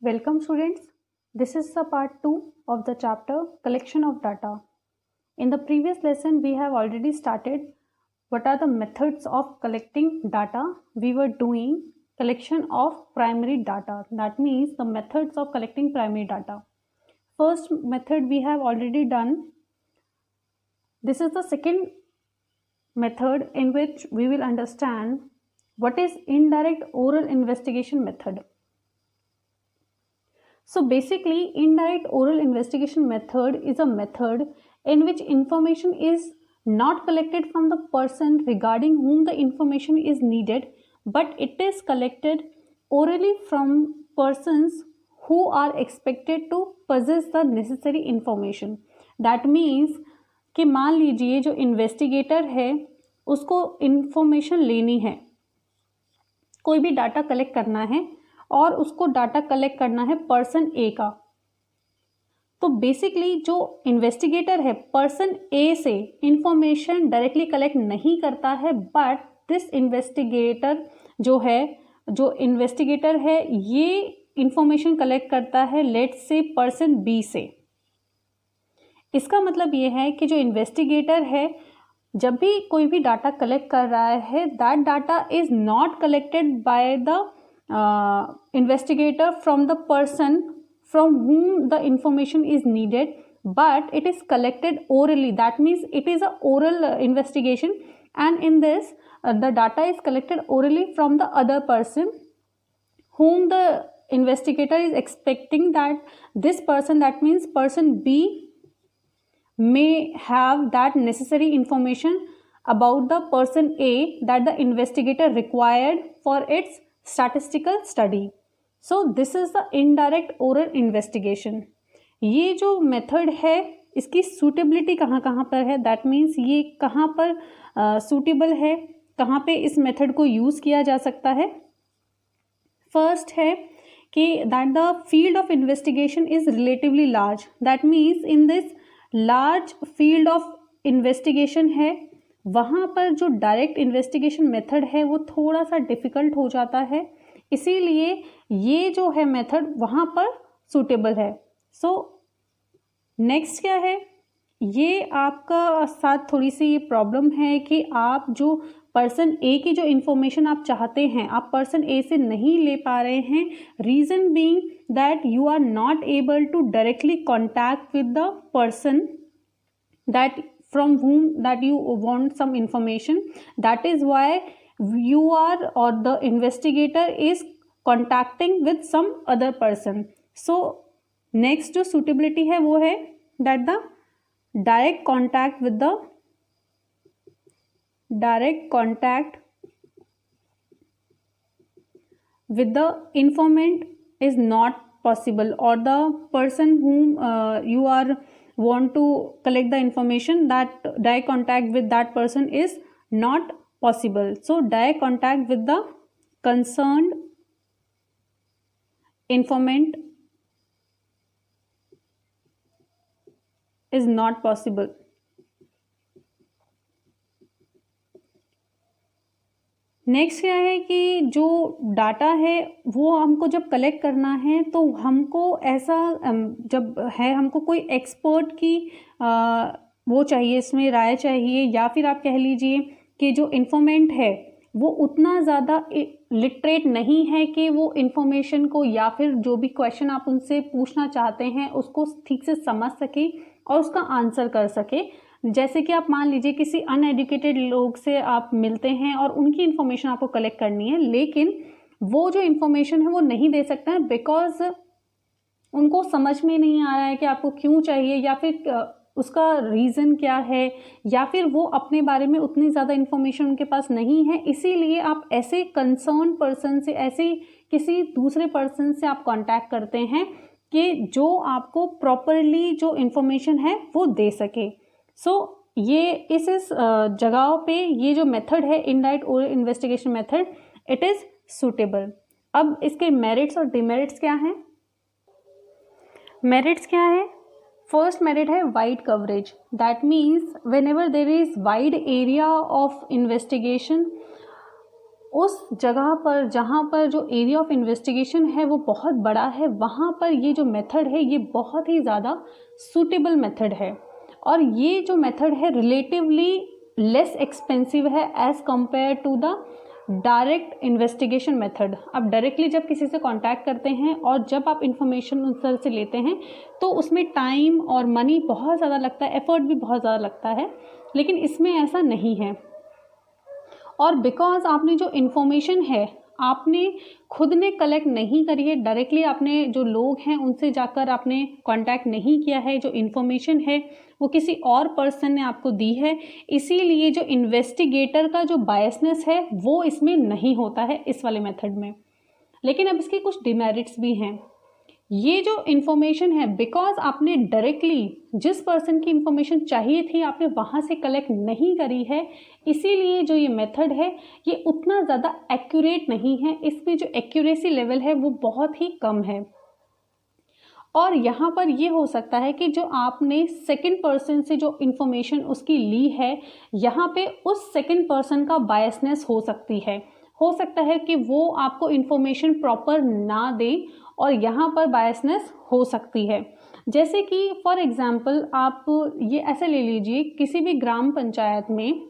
Welcome students. This is the part 2 of the chapter collection of data. In the previous lesson we have already started what are the methods of collecting data. We were doing collection of primary data. That means the methods of collecting primary data. First method we have already done. This is the second method in which we will understand what is indirect oral investigation method. So basically, indirect oral investigation method is a method in which information is not collected from the person regarding whom the information is needed, but it is collected orally from persons who are expected to possess the necessary information. That means कि मान लीजिए जो investigator है उसको information लेनी है, कोई भी डाटा कलेक्ट करना है और उसको डाटा कलेक्ट करना है पर्सन ए का। तो बेसिकली जो इन्वेस्टिगेटर है पर्सन ए से इंफॉर्मेशन डायरेक्टली कलेक्ट नहीं करता है, बट दिस इन्वेस्टिगेटर जो इन्वेस्टिगेटर है ये इंफॉर्मेशन कलेक्ट करता है लेट्स से पर्सन बी से। इसका मतलब ये है कि जो इन्वेस्टिगेटर है जब भी कोई भी डाटा कलेक्ट कर रहा है, that data is not collected by the investigator from the person from whom the information is needed, but it is collected orally. That means it is a oral investigation, and in this the data is collected orally from the other person whom the investigator is expecting that this person, that means person B, may have that necessary information about the person A that the investigator required for its statistical study. So this is the indirect oral investigation. ये जो method है इसकी suitability कहाँ कहाँ पर है, that means ये कहाँ पर सूटेबल है, कहाँ पे इस मेथड को यूज़ किया जा सकता है। फर्स्ट है कि that the field of investigation is relatively large. That means in this large field of investigation है, वहाँ पर जो डायरेक्ट इन्वेस्टिगेशन मेथड है वो थोड़ा सा डिफ़िकल्ट हो जाता है, इसीलिए ये जो है मेथड वहाँ पर सूटेबल है। सो नेक्स्ट क्या है, ये आपका साथ थोड़ी सी ये प्रॉब्लम है कि आप जो पर्सन ए की जो इन्फॉर्मेशन आप चाहते हैं आप पर्सन ए से नहीं ले पा रहे हैं, reason being that you are not able to directly contact with the person that from whom that you want some information. That is why you are or the investigator is contacting with some other person. So next जो suitability है वो है that the direct contact with the informant is not possible, or the person whom you are want to collect the information, that direct contact with that person is not possible. So direct contact with the concerned informant is not possible. Next क्या है कि जो data है वो हमको जब collect करना है तो हमको ऐसा जब है हमको कोई एक्सपर्ट की वो चाहिए, इसमें राय चाहिए, या फिर आप कह लीजिए कि जो इन्फॉर्मेंट है वो उतना ज़्यादा लिटरेट नहीं है कि वो इन्फॉर्मेशन को या फिर जो भी क्वेश्चन आप उनसे पूछना चाहते हैं उसको ठीक से समझ सके और उसका आंसर कर सके। जैसे कि आप मान लीजिए किसी अनएजुकेटेड लोग से आप मिलते हैं और उनकी इन्फॉर्मेशन आपको कलेक्ट करनी है, लेकिन वो जो इन्फॉर्मेशन है वो नहीं दे सकते हैं बिकॉज उनको समझ में नहीं आ रहा है कि आपको क्यों चाहिए या फिर उसका रीज़न क्या है, या फिर वो अपने बारे में उतनी ज़्यादा इन्फॉर्मेशन उनके पास नहीं है। इसीलिए आप ऐसे कंसर्न पर्सन से, ऐसे किसी दूसरे पर्सन से आप कांटेक्ट करते हैं कि जो आपको प्रॉपरली जो इन्फॉर्मेशन है वो दे सके। सो ये इस जगहों पे ये जो मेथड है indirect oral investigation method, it is suitable. अब इसके मेरिट्स और डिमेरिट्स क्या हैं? मेरिट्स क्या है? फर्स्ट मेरिट है wide coverage. That means when ever there is wide area of investigation उस जगह पर जहाँ पर जो एरिया ऑफ इन्वेस्टिगेशन है वो बहुत बड़ा है, वहाँ पर ये जो मेथड है ये बहुत ही ज़्यादा सूटेबल मेथड है। और ये जो मेथड है रिलेटिवली लेस एक्सपेंसिव है as compared to the direct investigation method. आप डायरेक्टली जब किसी से कांटेक्ट करते हैं और जब आप इंफॉर्मेशन उस तरह से लेते हैं तो उसमें टाइम और मनी बहुत ज़्यादा लगता है, एफर्ट भी बहुत ज़्यादा लगता है, लेकिन इसमें ऐसा नहीं है। और बिकॉज आपने जो इन्फॉर्मेशन है आपने खुद ने कलेक्ट नहीं करी है, डायरेक्टली आपने जो लोग हैं उनसे जाकर आपने कांटेक्ट नहीं किया है, जो इन्फॉर्मेशन है वो किसी और पर्सन ने आपको दी है, इसीलिए जो इन्वेस्टिगेटर का जो बायसनेस है वो इसमें नहीं होता है इस वाले मेथड में। लेकिन अब इसके कुछ डिमेरिट्स भी हैं। ये जो इन्फॉर्मेशन है बिकॉज आपने डायरेक्टली जिस पर्सन की इन्फॉर्मेशन चाहिए थी आपने वहाँ से कलेक्ट नहीं करी है, इसीलिए जो ये मेथड है ये उतना ज़्यादा एक्यूरेट नहीं है, इसमें जो एक्यूरेसी लेवल है वो बहुत ही कम है। और यहाँ पर ये हो सकता है कि जो आपने सेकंड पर्सन से जो इन्फॉर्मेशन उसकी ली है यहाँ पे उस सेकंड पर्सन का बायसनेस हो सकती है, हो सकता है कि वो आपको इन्फॉर्मेशन प्रॉपर ना दे और यहाँ पर बायसनेस हो सकती है। जैसे कि फॉर एग्जांपल आप ये ऐसे ले लीजिए, किसी भी ग्राम पंचायत में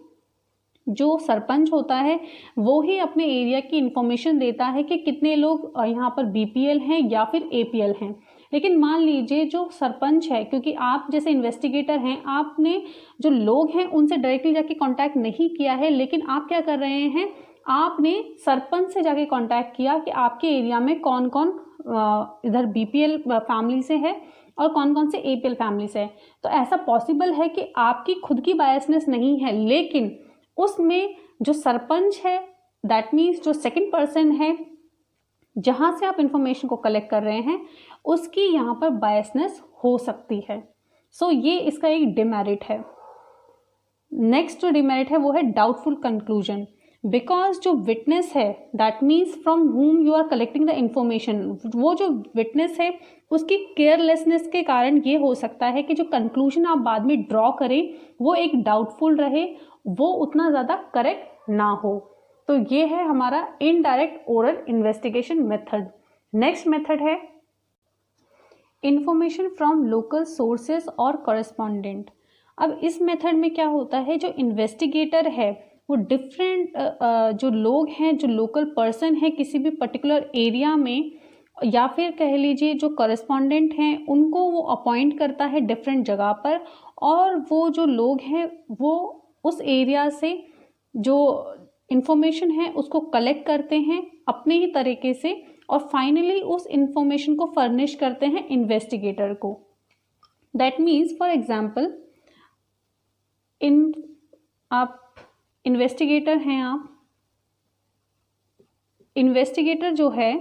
जो सरपंच होता है वो ही अपने एरिया की इन्फॉर्मेशन देता है कि कितने लोग यहाँ पर बीपीएल हैं या फिर एपीएल हैं। लेकिन मान लीजिए जो सरपंच है, क्योंकि आप जैसे इन्वेस्टिगेटर हैं आपने जो लोग हैं उनसे डायरेक्टली जाके कांटेक्ट नहीं किया है, लेकिन आप क्या कर रहे हैं, आपने सरपंच से जाके कांटेक्ट किया कि आपके एरिया में कौन कौन इधर बीपीएल फैमिली से है और कौन कौन से एपीएल फैमिली से है। तो ऐसा पॉसिबल है कि आपकी खुद की बायसनेस नहीं है, लेकिन उसमें जो सरपंच है दैट मीन्स जो सेकंड पर्सन है जहाँ से आप इंफॉर्मेशन को कलेक्ट कर रहे हैं उसकी यहाँ पर बायसनेस हो सकती है। सो ये इसका एक डिमेरिट है। नेक्स्ट जो डिमेरिट है वो है डाउटफुल कंक्लूजन। बिकॉज जो विटनेस है that means from whom you are collecting the information, वो जो विटनेस है उसकी केयरलेसनेस के कारण ये हो सकता है कि जो कंक्लूजन आप बाद में ड्रॉ करें वो एक डाउटफुल रहे, वो उतना ज़्यादा करेक्ट ना हो। तो ये है हमारा indirect oral investigation method. Next method है इंफॉर्मेशन फ्रॉम लोकल सोर्सेस और कॉरेस्पॉन्डेंट। अब इस मेथड में क्या होता है, जो इन्वेस्टिगेटर है वो डिफरेंट जो लोग हैं, जो लोकल पर्सन है किसी भी पर्टिकुलर एरिया में, या फिर कह लीजिए जो कॉरेस्पॉन्डेंट हैं उनको वो अपॉइंट करता है डिफरेंट जगह पर, और वो जो लोग हैं वो उस एरिया से जो इंफॉर्मेशन है उसको कलेक्ट करते हैं अपने ही तरीके से और फाइनली उस इंफॉर्मेशन को फर्निश करते हैं इन्वेस्टिगेटर को। दैट मीन्स फॉर एग्जाम्पल आप इन्वेस्टिगेटर हैं, आप इन्वेस्टिगेटर जो है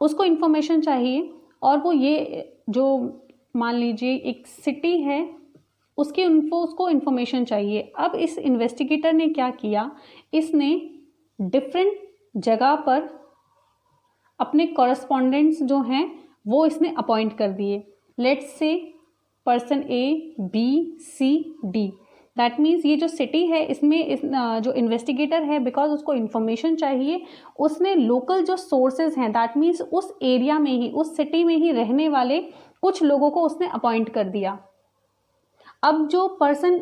उसको इन्फॉर्मेशन चाहिए और वो ये जो मान लीजिए एक सिटी है उसकी उसको इन्फॉर्मेशन चाहिए। अब इस इन्वेस्टिगेटर ने क्या किया, इसने डिफरेंट जगह पर अपने कॉरेस्पॉन्डेंट्स जो हैं वो इसने अपॉइंट कर दिए। Let's say person A B C D, that means ये जो सिटी है इसमें जो इन्वेस्टिगेटर है बिकॉज उसको इन्फॉर्मेशन चाहिए, उसने लोकल जो सोर्सेज हैं दैट मीन्स उस एरिया में ही उस सिटी में ही रहने वाले कुछ लोगों को उसने अपॉइंट कर दिया। अब जो पर्सन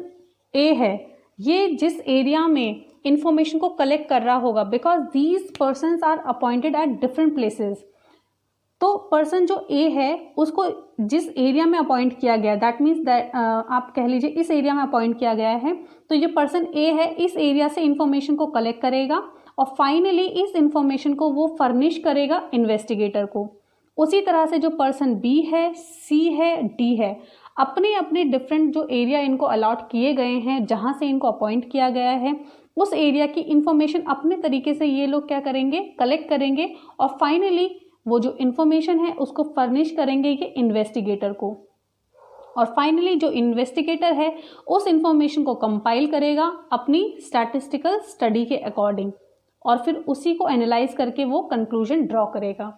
ए है ये जिस एरिया में इंफॉर्मेशन को कलेक्ट कर रहा होगा, because these persons are appointed at different places, तो पर्सन जो ए है उसको जिस एरिया में अपॉइंट किया गया दैट मीन्स दैट आप कह लीजिए इस एरिया में अपॉइंट किया गया है, तो ये पर्सन ए है इस एरिया से इंफॉर्मेशन को कलेक्ट करेगा और फाइनली इस इंफॉर्मेशन को वो फर्निश करेगा इन्वेस्टिगेटर को। उसी तरह से जो पर्सन बी है, सी है, डी है, अपने अपने डिफरेंट जो एरिया इनको अलॉट किए गए हैं जहाँ से इनको अपॉइंट किया गया है उस एरिया की इंफॉर्मेशन अपने तरीके से ये लोग क्या करेंगे, कलेक्ट करेंगे और फाइनली वो जो इन्फॉर्मेशन है उसको फर्निश करेंगे ये इन्वेस्टिगेटर को, और फाइनली जो इन्वेस्टिगेटर है उस इंफॉर्मेशन को कंपाइल करेगा अपनी स्टैटिस्टिकल स्टडी के अकॉर्डिंग और फिर उसी को एनालाइज करके वो कंक्लूजन ड्रॉ करेगा।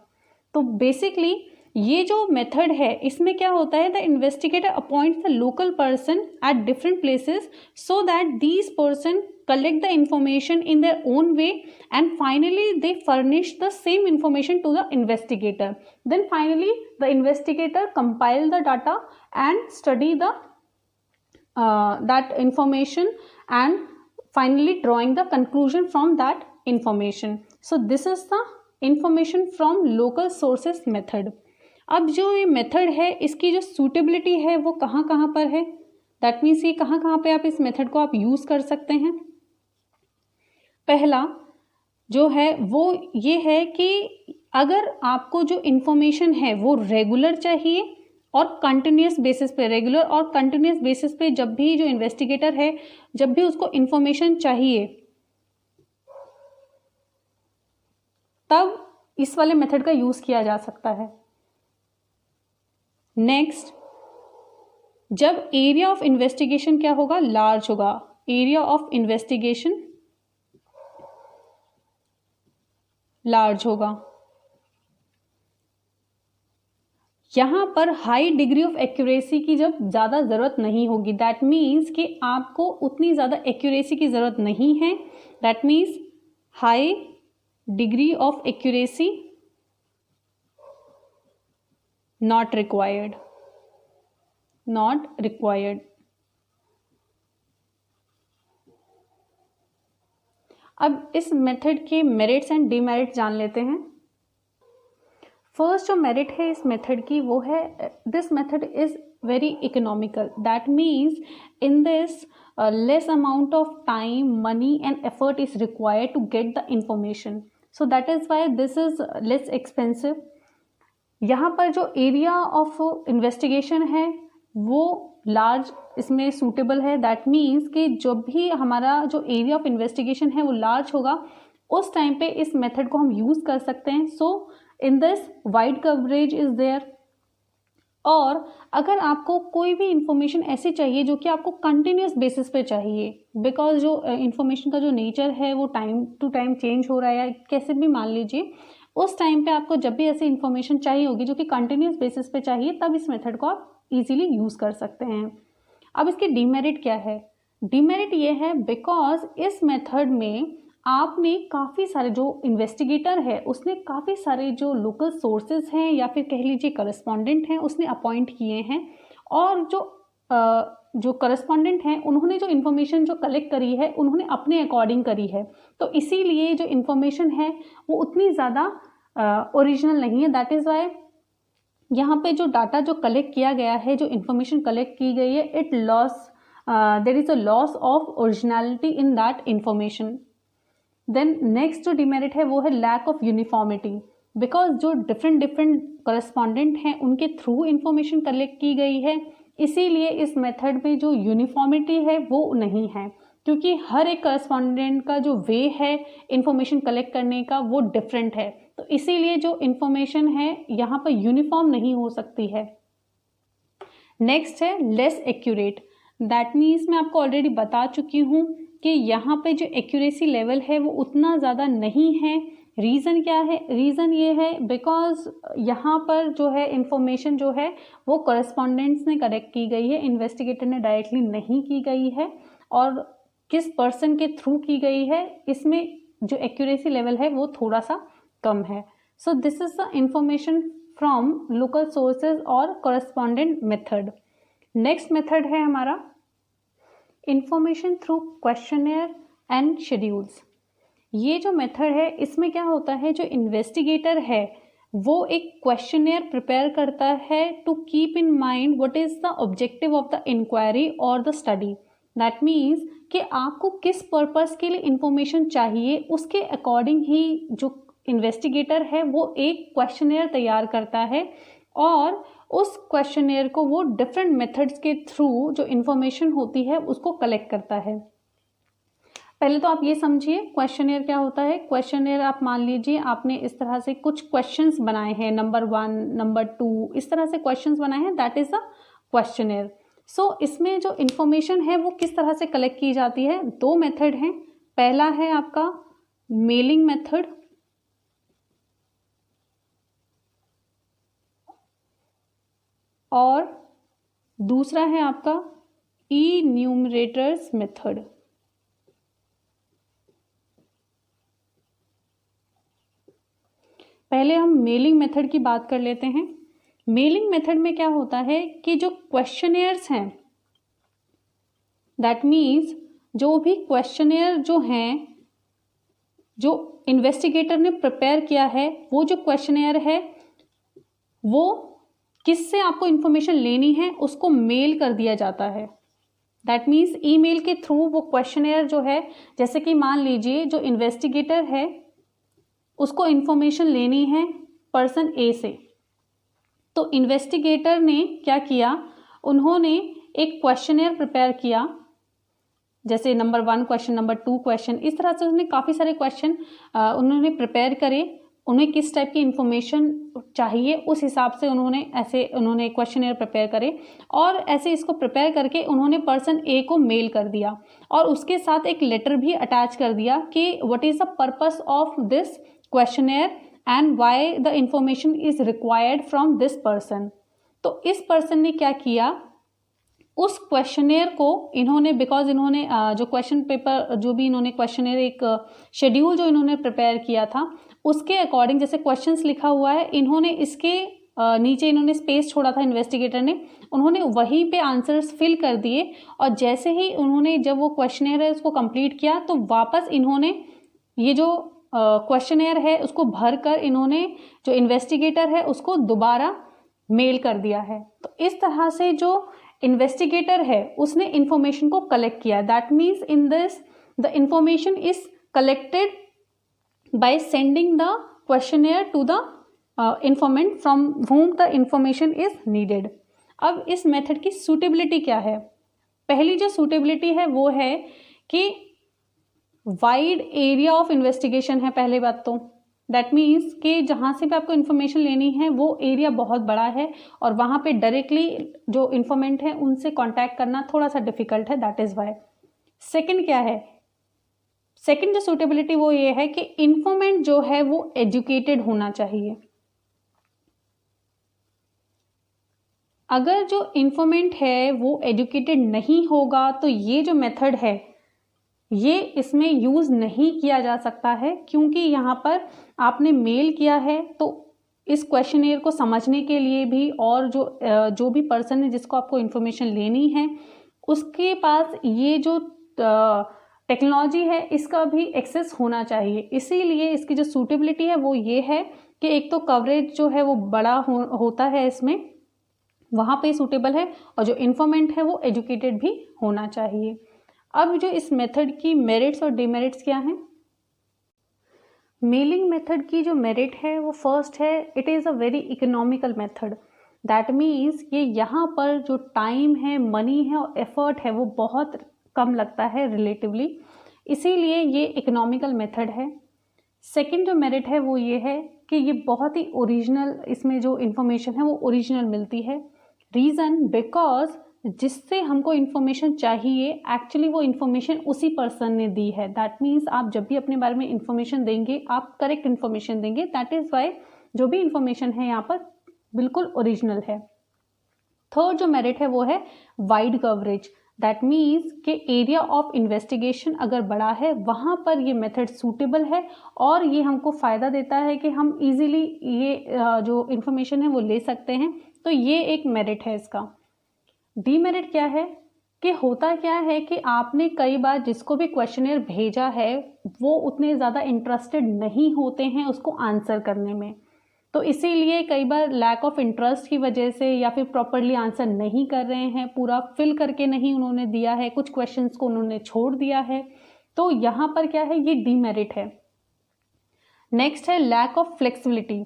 तो बेसिकली ये जो मेथड है इसमें क्या होता है, the investigator appoints the local person at different places so that these person collect the information in their own way and finally they furnish the same information to the investigator. Then finally the investigator compile the data and study the that information and finally drawing the conclusion from that information. So this is the information from local sources method. अब जो ये method है इसकी जो suitability है वो कहाँ कहाँ पर है, दैट मीन्स ये कहाँ कहाँ पे आप इस मेथड को आप यूज़ कर सकते हैं। पहला जो है वो ये है कि अगर आपको जो इन्फॉर्मेशन है वो रेगुलर चाहिए और कंटिन्यूस बेसिस पे, रेगुलर और कंटिन्यूस बेसिस पे जब भी जो इन्वेस्टिगेटर है जब भी उसको इन्फॉर्मेशन चाहिए तब इस वाले मेथड का यूज़ किया जा सकता है। नेक्स्ट, जब एरिया ऑफ इन्वेस्टिगेशन क्या होगा, लार्ज होगा, एरिया ऑफ इन्वेस्टिगेशन लार्ज होगा। यहाँ पर हाई डिग्री ऑफ एक्यूरेसी की जब ज़्यादा ज़रूरत नहीं होगी, दैट मीन्स कि आपको उतनी ज़्यादा एक्यूरेसी की ज़रूरत नहीं है, that means high degree of accuracy not required, not required. अब इस मेथड के मेरिट्स एंड डीमेरिट्स जान लेते हैं। फर्स्ट जो मेरिट है इस मेथड की वो है, this method is very economical, that means in this less amount of time, money and effort is required to get the information, so that is why this is less expensive. यहाँ पर जो area of investigation है वो large इसमें suitable है, that means कि जब भी हमारा जो एरिया ऑफ इन्वेस्टिगेशन है वो लार्ज होगा उस टाइम पे इस मेथड को हम यूज़ कर सकते हैं। So in this wide coverage is there. और अगर आपको कोई भी इंफॉर्मेशन ऐसी चाहिए जो कि आपको कंटिन्यूस बेसिस पे चाहिए, बिकॉज जो इंफॉर्मेशन का जो नेचर है वो टाइम टू टाइम चेंज हो रहा है, कैसे भी मान लीजिए, उस टाइम पे आपको जब भी ऐसी इंफॉर्मेशन चाहिए होगी जो कि कंटिन्यूस बेसिस पे चाहिए तब इस मेथड को आप इजीली यूज़ कर सकते हैं। अब इसके डीमेरिट क्या है, डीमेरिट ये है बिकॉज इस मेथड में आपने काफ़ी सारे जो इन्वेस्टिगेटर है उसने काफ़ी सारे जो लोकल सोर्सेज हैं या फिर कह लीजिए करस्पॉन्डेंट हैं उसने अपॉइंट किए हैं, और जो करस्पॉन्डेंट हैं उन्होंने जो इन्फॉर्मेशन जो कलेक्ट करी है उन्होंने अपने अकॉर्डिंग करी है, तो इसीलिए जो इन्फॉर्मेशन है वो उतनी ज़्यादा ओरिजिनल नहीं है। दैट इज़ वाई यहाँ पे जो डाटा जो कलेक्ट किया गया है, जो इन्फॉर्मेशन कलेक्ट की गई है, it loss, there is a loss of originality in that information. Then next जो डिमेरिट है वो है लैक ऑफ यूनिफॉर्मिटी, बिकॉज जो डिफरेंट करस्पॉन्डेंट हैं उनके थ्रू इन्फॉर्मेशन कलेक्ट की गई है, इसीलिए इस मेथड में जो यूनिफॉर्मिटी है वो नहीं है, क्योंकि हर एक करस्पॉन्डेंट का जो वे है इन्फॉर्मेशन कलेक्ट करने का वो डिफरेंट है, तो इसीलिए जो इन्फॉर्मेशन है यहाँ पर यूनिफॉर्म नहीं हो सकती है। नेक्स्ट है लेस एक्यूरेट, दैट मीन्स मैं आपको ऑलरेडी बता चुकी हूँ कि यहाँ पे जो एक्यूरेसी लेवल है वो उतना ज़्यादा नहीं है। रीज़न क्या है, रीज़न ये है बिकॉज यहाँ पर जो है इन्फॉर्मेशन जो है वो करस्पॉन्डेंट्स ने कलेक्ट की गई है, इन्वेस्टिगेटर ने डायरेक्टली नहीं की गई है, और किस पर्सन के थ्रू की गई है इसमें जो एक्यूरेसी लेवल है वो थोड़ा सा कम है। So this is the information from local sources और करस्पॉन्डेंट मेथड। नेक्स्ट मेथड है हमारा information through questionnaire and schedules. ये जो मेथड है इसमें क्या होता है, जो इन्वेस्टिगेटर है वो एक क्वेश्चनेयर प्रिपेयर करता है to keep in mind what is the objective of the inquiry और द स्टडी। दैट मीन्स कि आपको किस पर्पस के लिए इंफॉर्मेशन चाहिए उसके अकॉर्डिंग ही जो इन्वेस्टिगेटर है वो एक क्वेश्चनेयर तैयार करता है, और उस क्वेश्चनेयर को वो डिफरेंट मेथड्स के थ्रू जो इन्फॉर्मेशन होती है उसको कलेक्ट करता है। पहले तो आप ये समझिए क्वेश्चनेयर क्या होता है। क्वेश्चनेयर आप मान लीजिए आपने इस तरह से कुछ क्वेश्चंस बनाए हैं, नंबर 1, नंबर 2, इस तरह से क्वेश्चंस बनाए हैं, दैट इज द क्वेश्चनेयर। सो इसमें जो इन्फॉर्मेशन है वो किस तरह से कलेक्ट की जाती है, 2 मेथड हैं। पहला है आपका मेलिंग मेथड, और दूसरा है आपका इन्यूमरेटर्स मेथड। पहले हम मेलिंग मेथड की बात कर लेते हैं। मेलिंग मेथड में क्या होता है कि जो क्वेश्चनेयर्स हैं, दैट मीन्स जो भी क्वेश्चनेयर जो हैं, जो इन्वेस्टिगेटर ने प्रिपेयर किया है, वो जो क्वेश्चनेयर है वो किससे आपको इन्फॉर्मेशन लेनी है उसको मेल कर दिया जाता है। दैट मीन्स ईमेल के थ्रू वो क्वेश्चनेयर जो है, जैसे कि मान लीजिए जो इन्वेस्टिगेटर है उसको इन्फॉर्मेशन लेनी है पर्सन ए से, तो इन्वेस्टिगेटर ने क्या किया, उन्होंने एक क्वेश्चनेयर प्रिपेयर किया, जैसे नंबर 1 क्वेश्चन, नंबर 2 क्वेश्चन, इस तरह से उन्होंने काफ़ी सारे क्वेश्चन उन्होंने प्रिपेयर करे। उन्हें किस टाइप की इन्फॉर्मेशन चाहिए उस हिसाब से उन्होंने क्वेश्चनेयर प्रिपेयर करे, और ऐसे इसको प्रिपेयर करके उन्होंने पर्सन ए को मेल कर दिया, और उसके साथ एक लेटर भी अटैच कर दिया कि what is the purpose of this questionnaire and why the information is required from this person. तो इस पर्सन ने क्या किया, उस क्वेश्चनेयर को इन्होंने, बिकॉज इन्होंने जो क्वेश्चन पेपर, जो भी इन्होंने क्वेश्चनेयर, एक शेड्यूल जो इन्होंने प्रिपेयर किया था उसके अकॉर्डिंग जैसे क्वेश्चंस लिखा हुआ है, इन्होंने इसके नीचे इन्होंने स्पेस छोड़ा था इन्वेस्टिगेटर ने, उन्होंने वहीं पे आंसर्स फिल कर दिए, और जैसे ही उन्होंने जब वो क्वेश्चनेयर है उसको कंप्लीट किया तो वापस इन्होंने ये जो क्वेश्चनेयर है उसको भर कर इन्होंने जो इन्वेस्टिगेटर है उसको दोबारा मेल कर दिया है। तो इस तरह से जो इन्वेस्टिगेटर है उसने इंफॉर्मेशन को कलेक्ट किया। That means in this the information is collected by sending the questionnaire to the informant from whom the information is needed. अब इस मेथड की सूटेबिलिटी क्या है? पहली जो सूटेबिलिटी है वो है कि वाइड एरिया ऑफ इन्वेस्टिगेशन है पहले बात तो। दैट मीन्स कि जहाँ से भी आपको इन्फॉर्मेशन लेनी है वो एरिया बहुत बड़ा है, और वहाँ पे डायरेक्टली जो इन्फॉर्मेंट है उनसे कांटेक्ट करना थोड़ा सा डिफिकल्ट है, दैट इज़ वाई। सेकंड क्या है, सेकंड जो सूटेबिलिटी वो ये है कि इन्फॉर्मेंट जो है वो एजुकेटेड होना चाहिए। अगर जो इन्फॉर्मेंट है वो एजुकेटेड नहीं होगा तो ये जो मेथड है ये इसमें यूज़ नहीं किया जा सकता है, क्योंकि यहाँ पर आपने मेल किया है तो इस क्वेश्चनेयर को समझने के लिए भी, और जो भी पर्सन है जिसको आपको इन्फॉर्मेशन लेनी है उसके पास ये जो टेक्नोलॉजी है इसका भी एक्सेस होना चाहिए। इसीलिए इसकी जो सूटेबिलिटी है वो ये है कि एक तो कवरेज जो है वो बड़ा होता है इसमें, वहाँ पे सूटेबल है, और जो इन्फॉर्मेंट है वो एजुकेटेड भी होना चाहिए। अब जो इस मेथड की मेरिट्स और डिमेरिट्स क्या हैं? मेलिंग मेथड की जो मेरिट है वो फर्स्ट है, it is a very economical method. That means ये यहाँ पर जो टाइम है, मनी है और एफर्ट है वो बहुत कम लगता है रिलेटिवली, इसीलिए ये इकोनॉमिकल मेथड है। सेकंड जो मेरिट है वो ये है कि ये बहुत ही ओरिजिनल, इसमें जो इन्फॉर्मेशन है वो ओरिजिनल मिलती है। रीज़न बिकॉज जिससे हमको इन्फॉर्मेशन चाहिए एक्चुअली वो इन्फॉर्मेशन उसी पर्सन ने दी है। दैट मीन्स आप जब भी अपने बारे में इन्फॉर्मेशन देंगे आप करेक्ट इन्फॉर्मेशन देंगे, दैट इज़ वाई जो भी इन्फॉर्मेशन है यहाँ पर बिल्कुल ओरिजिनल है। थर्ड जो मेरिट है वो है वाइड कवरेज। दैट मीन्स कि एरिया ऑफ इन्वेस्टिगेशन अगर बड़ा है वहाँ पर ये मेथड सूटेबल है, और ये हमको फ़ायदा देता है कि हम इजीली ये जो इन्फॉर्मेशन है वो ले सकते हैं। तो ये एक मेरिट है इसका। डीमेरिट क्या है कि होता क्या है कि आपने कई बार जिसको भी क्वेश्चनेयर भेजा है वो उतने ज़्यादा इंटरेस्टेड नहीं होते हैं उसको आंसर करने में, तो इसीलिए कई बार लैक ऑफ इंटरेस्ट की वजह से या फिर प्रॉपरली आंसर नहीं कर रहे हैं, पूरा फिल करके नहीं उन्होंने दिया है, कुछ क्वेश्चंस को उन्होंने छोड़ दिया है, तो यहाँ पर क्या है, ये डीमेरिट है। नेक्स्ट है लैक ऑफ फ्लेक्सिबिलिटी।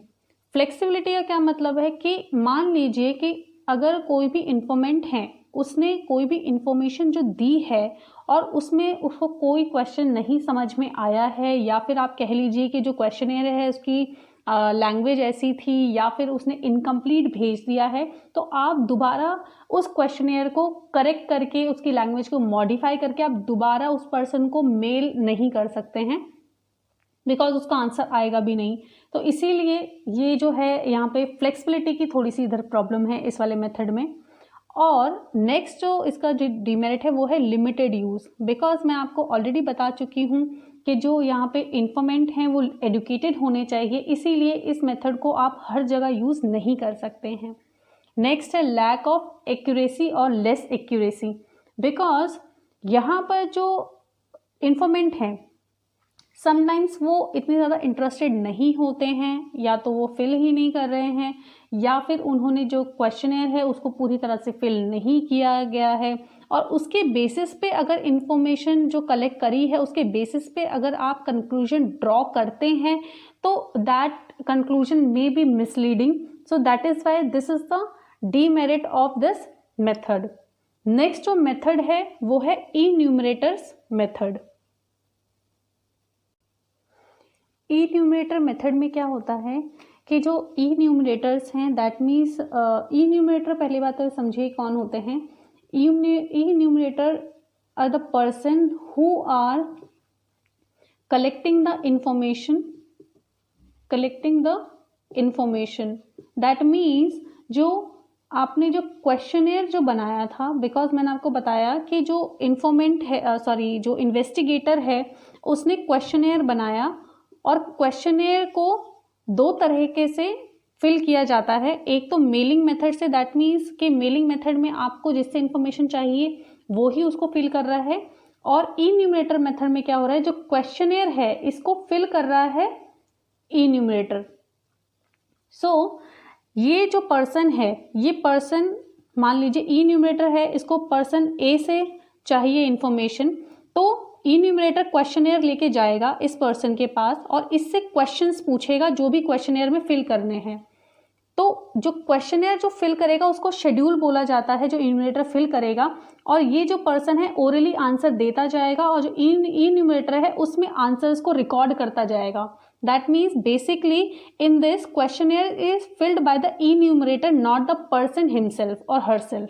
फ्लेक्सिबिलिटी का क्या मतलब है कि मान लीजिए कि अगर कोई भी इंफॉर्मेंट है उसने कोई भी इंफॉर्मेशन जो दी है और उसमें उसको कोई क्वेश्चन नहीं समझ में आया है, या फिर आप कह लीजिए कि जो क्वेश्चनेयर है उसकी लैंग्वेज ऐसी थी या फिर उसने इनकम्प्लीट भेज दिया है, तो आप दोबारा उस क्वेश्चनेयर को करेक्ट करके उसकी लैंग्वेज को मॉडिफाई करके आप दोबारा उस पर्सन को मेल नहीं कर सकते हैं। बिकॉज उसका आंसर आएगा भी नहीं। तो इसीलिए ये जो है यहाँ पे फ्लेक्सिबिलिटी की थोड़ी सी इधर प्रॉब्लम है इस वाले मेथड में। और नेक्स्ट जो इसका जो डिमेरिट है वो है लिमिटेड यूज़, बिकॉज मैं आपको ऑलरेडी बता चुकी हूँ कि जो यहाँ पे इन्फॉर्मेंट हैं वो एडुकेटेड होने चाहिए, इसीलिए इस मेथड को आप हर जगह यूज़ नहीं कर सकते हैं। नेक्स्ट है लैक ऑफ एक्यूरेसी और लेस एक्यूरेसी, बिकॉज यहाँ पर जो इन्फॉर्मेंट हैं समटाइम्स वो इतने ज़्यादा इंटरेस्टेड नहीं होते हैं, या तो वो फिल ही नहीं कर रहे हैं, या फिर उन्होंने जो क्वेश्चनर है उसको पूरी तरह से फिल नहीं किया गया है, और उसके बेसिस पे अगर इंफॉर्मेशन जो कलेक्ट करी है उसके बेसिस पे अगर आप कंक्लूजन ड्रॉ करते हैं तो that conclusion may be misleading. So that is why this is the demerit of this method. Next जो मेथड है वो है इन्यूमरेटर्स मेथड। इन्यूमरेटर मेथड में क्या होता है कि जो इन्यूमरेटर्स हैं दैट मीन्स इन्यूमरेटर पहली बात तो समझिए कौन होते हैं। Enumerator are the person who are collecting the information that means जो आपने जो क्वेश्चनेयर जो बनाया था, बिकॉज मैंने आपको बताया कि जो इन्फॉर्मेंट है जो इन्वेस्टिगेटर है उसने क्वेश्चनेयर बनाया, और क्वेश्चनेयर को दो तरीके से फिल किया जाता है। एक तो मेलिंग मेथड से, दैट मीन्स कि मेलिंग मेथड में आपको जिससे इन्फॉर्मेशन चाहिए वो ही उसको फिल कर रहा है, और इन्यूमरेटर मेथड में क्या हो रहा है जो क्वेश्चनेयर है इसको फिल कर रहा है इन्यूमरेटर। सो ये जो पर्सन है, ये पर्सन मान लीजिए इन्यूमरेटर है, इसको पर्सन ए से चाहिए इन्फॉर्मेशन, तो इन्यूमरेटर क्वेश्चनेयर लेके जाएगा इस पर्सन के पास और इससे क्वेश्चंस पूछेगा जो भी क्वेश्चनेयर में फिल करने हैं। तो जो क्वेश्चनेयर जो फिल करेगा उसको शेड्यूल बोला जाता है, जो इन्यूमरेटर फिल करेगा, और ये जो पर्सन है ओरली आंसर देता जाएगा, और जो इन्यूमरेटर है उसमें आंसर्स को रिकॉर्ड करता जाएगा। That means basically in this questionnaire is filled by the enumerator, not the person himself और हरसेल्फ।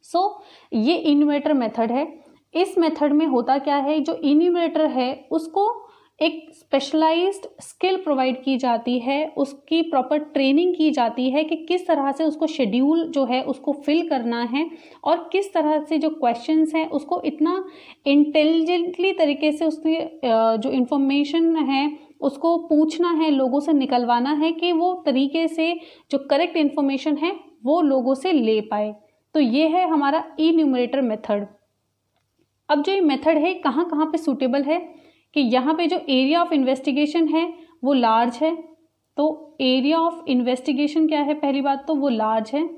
सो ये इन्यूमरेटर मेथड है। इस मेथड में होता क्या है, जो इन्यूमरेटर है उसको एक स्पेशलाइज्ड स्किल प्रोवाइड की जाती है, उसकी प्रॉपर ट्रेनिंग की जाती है कि किस तरह से उसको शेड्यूल जो है उसको फिल करना है, और किस तरह से जो क्वेश्चंस हैं उसको इतना इंटेलिजेंटली तरीके से उसके जो इन्फॉर्मेशन है उसको पूछना है, लोगों से निकलवाना है कि वो तरीके से जो करेक्ट इन्फॉर्मेशन है वो लोगों से ले पाए। तो ये है हमारा इन्यूमरेटर मेथड। अब जो ये मेथड है कहाँ कहाँ पे सूटेबल है, कि यहाँ पे जो एरिया ऑफ इन्वेस्टिगेशन है वो लार्ज है। तो एरिया ऑफ इन्वेस्टिगेशन क्या है, पहली बात तो वो लार्ज है।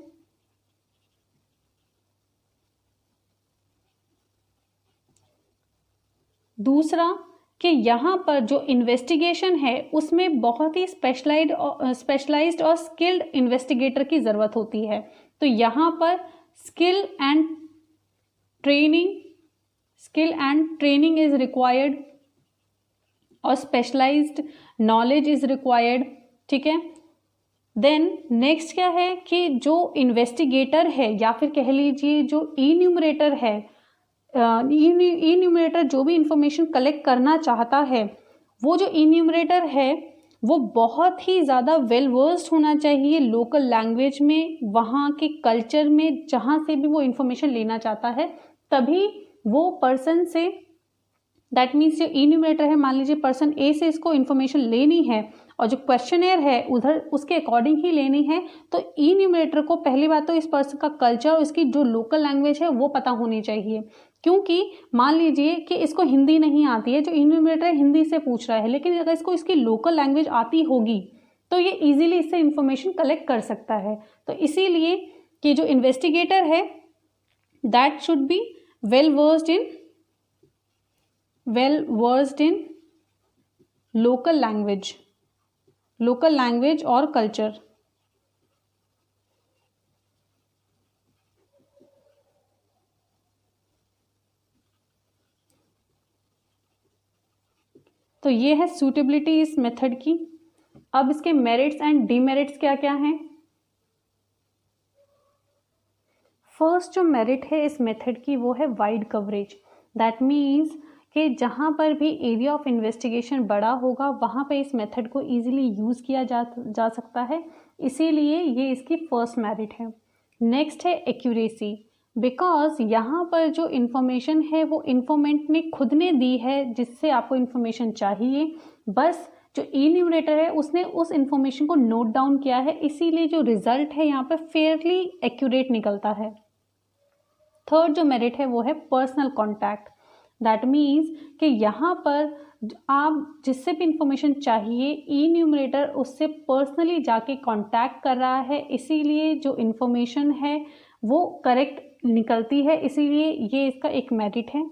दूसरा कि यहाँ पर जो इन्वेस्टिगेशन है उसमें बहुत ही स्पेशलाइज्ड और स्किल्ड इन्वेस्टिगेटर की ज़रूरत होती है। तो यहाँ पर skill and training is required और स्पेशलाइज्ड नॉलेज इज रिक्वायर्ड। ठीक है। देन नेक्स्ट क्या है कि जो इन्वेस्टिगेटर है या फिर कह लीजिए जो इन्यूमरेटर है, इन्यूमरेटर जो भी इंफॉर्मेशन कलेक्ट करना चाहता है, वो जो इन्यूमरेटर है वो बहुत ही ज़्यादा वेल वर्स्ड होना चाहिए लोकल लैंग्वेज में, वहाँ के कल्चर में, जहाँ से भी वो इंफॉर्मेशन लेना चाहता है, तभी वो पर्सन से, दैट मीन्स जो इन्यूमरेटर है, मान लीजिए पर्सन ए से इसको इन्फॉर्मेशन लेनी है और जो क्वेश्चनेयर है उधर उसके अकॉर्डिंग ही लेनी है, तो इन्यूमरेटर को पहली बात तो इस पर्सन का कल्चर और इसकी जो लोकल लैंग्वेज है वो पता होनी चाहिए। क्योंकि मान लीजिए कि इसको हिंदी नहीं आती है, जो इन्यूमरेटर है हिंदी से पूछ रहा है, लेकिन अगर इसको इसकी लोकल लैंग्वेज आती होगी तो ये इजीली इससे इंफॉर्मेशन कलेक्ट कर सकता है। तो इसीलिए कि जो इन्वेस्टिगेटर है that should be well versed in local language और कल्चर। तो ये है सूटेबिलिटी इस मेथड की। अब इसके मेरिट्स एंड डीमेरिट्स क्या क्या हैं। फर्स्ट जो मेरिट है इस मेथड की वो है वाइड कवरेज। दैट मीन्स कि जहाँ पर भी एरिया ऑफ इन्वेस्टिगेशन बड़ा होगा वहाँ पे इस मेथड को ईजिली यूज़ किया जा सकता है, इसीलिए ये इसकी फर्स्ट मेरिट है। नेक्स्ट है एक्यूरेसी, बिकॉज यहाँ पर जो इन्फॉर्मेशन है वो इन्फॉर्मेंट ने खुद ने दी है जिससे आपको इन्फॉर्मेशन चाहिए, बस जो इन्यूमरेटर है उसने उस इन्फॉर्मेशन को नोट डाउन किया है, इसीलिए जो रिजल्ट है यहाँ पर फेयरली एक्यूरेट निकलता है। थर्ड जो मेरिट है वो है पर्सनल कॉन्टैक्ट, दैट मीन्स कि यहाँ पर आप जिससे भी इंफॉर्मेशन चाहिए इन्यूमरेटर उससे पर्सनली जाके कांटेक्ट कर रहा है, इसीलिए जो इन्फॉर्मेशन है वो करेक्ट निकलती है, इसीलिए ये इसका एक मेरिट है।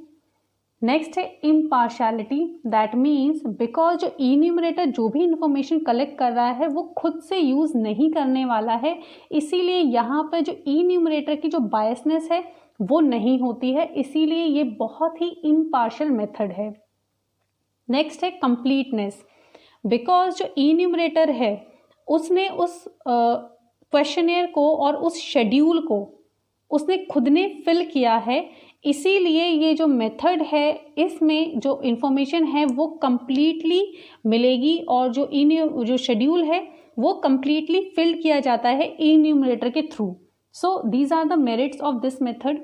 नेक्स्ट है इम्पार्शलिटी, दैट मीन्स बिकॉज जो इन्यूमरेटर जो भी इंफॉर्मेशन कलेक्ट कर रहा है वो खुद से यूज़ नहीं करने वाला है, इसीलिए यहाँ पर जो इन्यूमरेटर की जो बायसनेस है वो नहीं होती है, इसीलिए ये बहुत ही इम्पार्शल मेथड है। नेक्स्ट है कंप्लीटनेस, बिकॉज जो इन्यूमरेटर है उसने उस क्वेश्चनियर को और उस शेड्यूल को उसने खुद ने फिल किया है, इसीलिए ये जो मेथड है इसमें जो इन्फॉर्मेशन है वो कंप्लीटली मिलेगी और जो शेड्यूल है वो कंप्लीटली फिल किया जाता है इन्यूमरेटर के through. So these are the merits of this method.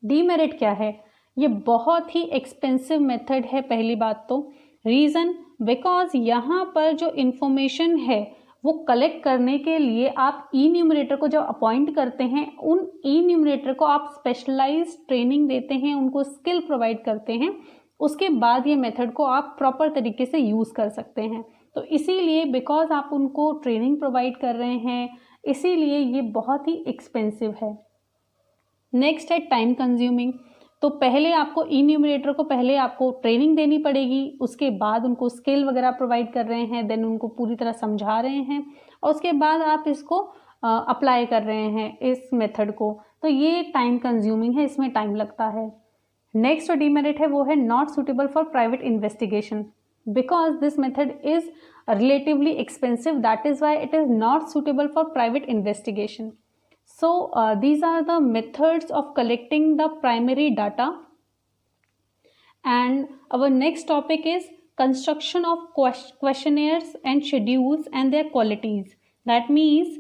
Demerit क्या है? ये बहुत ही एक्सपेंसिव मेथड है। पहली बात तो रीज़न बिकॉज यहाँ पर जो इन्फॉर्मेशन है वो कलेक्ट करने के लिए आप इन्यूमरेटर को जब अपॉइंट करते हैं उन इन्यूमरेटर को आप स्पेशलाइज्ड ट्रेनिंग देते हैं, उनको स्किल प्रोवाइड करते हैं, उसके बाद ये मेथड को आप प्रॉपर तरीके से यूज़ कर सकते हैं। तो इसीलिए बिकॉज आप उनको ट्रेनिंग प्रोवाइड कर रहे हैं इसीलिए ये बहुत ही एक्सपेंसिव है। नेक्स्ट है टाइम कंज्यूमिंग, तो पहले आपको इन्यूमरेटर को पहले आपको ट्रेनिंग देनी पड़ेगी, उसके बाद उनको स्किल वगैरह प्रोवाइड कर रहे हैं, देन उनको पूरी तरह समझा रहे हैं और उसके बाद आप इसको अप्लाई कर रहे हैं इस मेथड को, तो ये टाइम कंज्यूमिंग है, इसमें टाइम लगता है। नेक्स्ट जो डीमेरिट है वो है not suitable for private investigation, because this method is relatively expensive, that is why it is not suitable for private investigation. So these are the methods of collecting the primary data, and our next topic is construction of questionnaires and schedules and their qualities. That means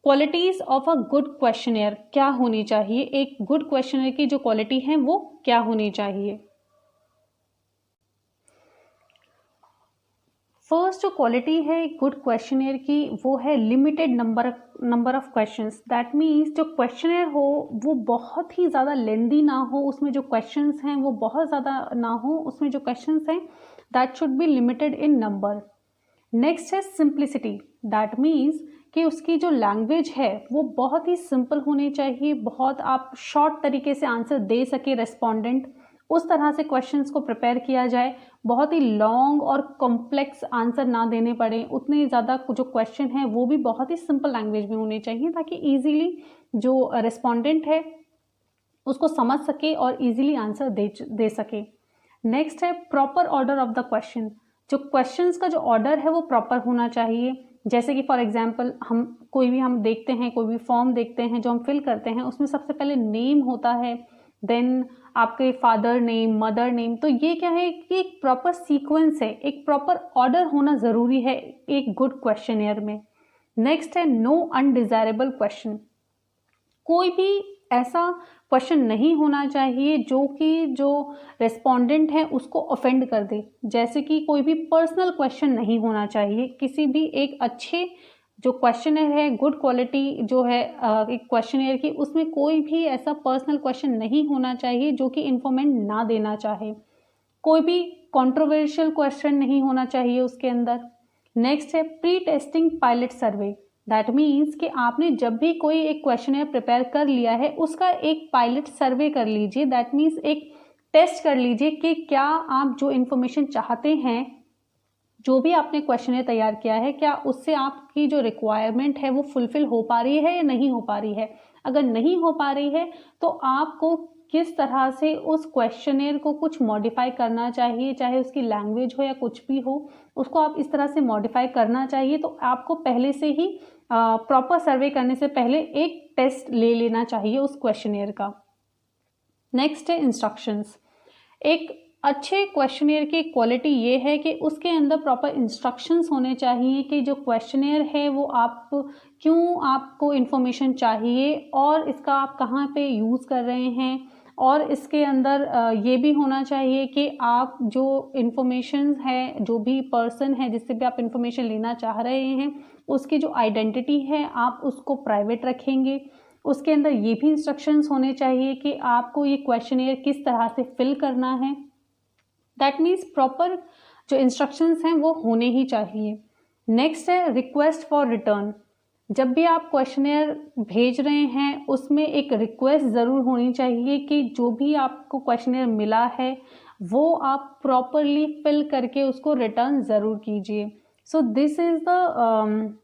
qualities of a good questionnaire क्या होनी चाहिए, एक good questionnaire की जो quality है वो क्या होनी चाहिए। फर्स्ट जो क्वालिटी है गुड क्वेश्चनियर की वो है limited number of questions, that means जो क्वेश्चनियर हो वो बहुत ही ज़्यादा लेंदी ना हो, उसमें जो क्वेश्चंस हैं वो बहुत ज़्यादा ना हो, उसमें जो क्वेश्चंस हैं that should be limited in number. Next है सिंप्लिसिटी, दैट मीन्स कि उसकी जो लैंग्वेज है वो बहुत ही सिंपल होनी चाहिए, बहुत आप शॉर्ट तरीके से आंसर दे सके रेस्पोंडेंट, उस तरह से क्वेश्चंस को प्रिपेयर किया जाए, बहुत ही लॉन्ग और कॉम्प्लेक्स आंसर ना देने पड़े, उतने ज़्यादा जो क्वेश्चन है वो भी बहुत ही सिंपल लैंग्वेज में होने चाहिए ताकि इजीली जो रेस्पोंडेंट है उसको समझ सके और इजीली आंसर दे सके। नेक्स्ट है proper order of the question, जो क्वेश्चंस का जो ऑर्डर है वो प्रॉपर होना चाहिए, जैसे कि फॉर एग्जांपल हम देखते हैं कोई भी फॉर्म देखते हैं जो हम फिल करते हैं उसमें सबसे पहले नेम होता है, देन आपके फादर नेम, मदर नेम, तो ये क्या है कि एक प्रॉपर सीक्वेंस है, एक प्रॉपर ऑर्डर होना ज़रूरी है एक गुड क्वेश्चनियर में। नेक्स्ट है नो अनडिजायरेबल क्वेश्चन, कोई भी ऐसा क्वेश्चन नहीं होना चाहिए जो कि जो रेस्पोंडेंट है उसको ऑफेंड कर दे, जैसे कि कोई भी पर्सनल क्वेश्चन नहीं होना चाहिए, किसी भी एक अच्छे जो क्वेश्चनर है गुड क्वालिटी जो है एक क्वेश्चनर की उसमें कोई भी ऐसा पर्सनल क्वेश्चन नहीं होना चाहिए जो कि इन्फॉर्मेंट ना देना चाहे, कोई भी कंट्रोवर्शियल क्वेश्चन नहीं होना चाहिए उसके अंदर। नेक्स्ट है pre testing pilot survey, that means कि आपने जब भी कोई एक क्वेश्चनर प्रिपेयर कर लिया है उसका एक पायलट सर्वे कर लीजिए, दैट मीन्स एक टेस्ट कर लीजिए कि क्या आप जो इन्फॉर्मेशन चाहते हैं, जो भी आपने क्वेश्चनर तैयार किया है, क्या उससे आपकी जो रिक्वायरमेंट है वो फुलफिल हो पा रही है या नहीं हो पा रही है। अगर नहीं हो पा रही है तो आपको किस तरह से उस क्वेश्चनर को कुछ मॉडिफाई करना चाहिए, चाहे उसकी लैंग्वेज हो या कुछ भी हो, उसको आप इस तरह से मॉडिफाई करना चाहिए। तो आपको पहले से ही प्रॉपर सर्वे करने से पहले एक टेस्ट ले लेना चाहिए उस क्वेश्चनर का। नेक्स्ट है इंस्ट्रक्शंस, एक अच्छे क्वेश्चनेयर की क्वालिटी ये है कि उसके अंदर प्रॉपर इंस्ट्रक्शंस होने चाहिए कि जो क्वेश्चनेयर है वो आप क्यों आपको इन्फॉर्मेशन चाहिए और इसका आप कहाँ पे यूज़ कर रहे हैं, और इसके अंदर ये भी होना चाहिए कि आप जो इन्फॉर्मेशन है, जो भी पर्सन है जिससे भी आप इन्फॉर्मेशन लेना चाह रहे हैं, उसकी जो आइडेंटिटी है आप उसको प्राइवेट रखेंगे। उसके अंदर ये भी इंस्ट्रक्शंस होने चाहिए कि आपको ये क्वेश्चनेयर किस तरह से फिल करना है। दैट मीन्स प्रॉपर जो इंस्ट्रक्शंस हैं वो होने ही चाहिए। नेक्स्ट है रिक्वेस्ट फॉर रिटर्न। जब भी आप क्वेश्चनेयर भेज रहे हैं उसमें एक रिक्वेस्ट ज़रूर होनी चाहिए कि जो भी आपको क्वेश्चनेयर मिला है वो आप प्रॉपरली फिल करके उसको रिटर्न ज़रूर कीजिए। So this is the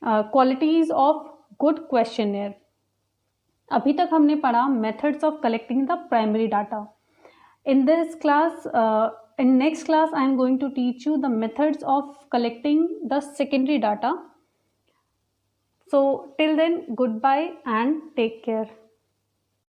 qualities of good questionnaire. अभी तक हमने पढ़ा methods of collecting the primary data. In this class, in next class, I am going to teach you the methods of collecting the secondary data. So till then, goodbye and take care.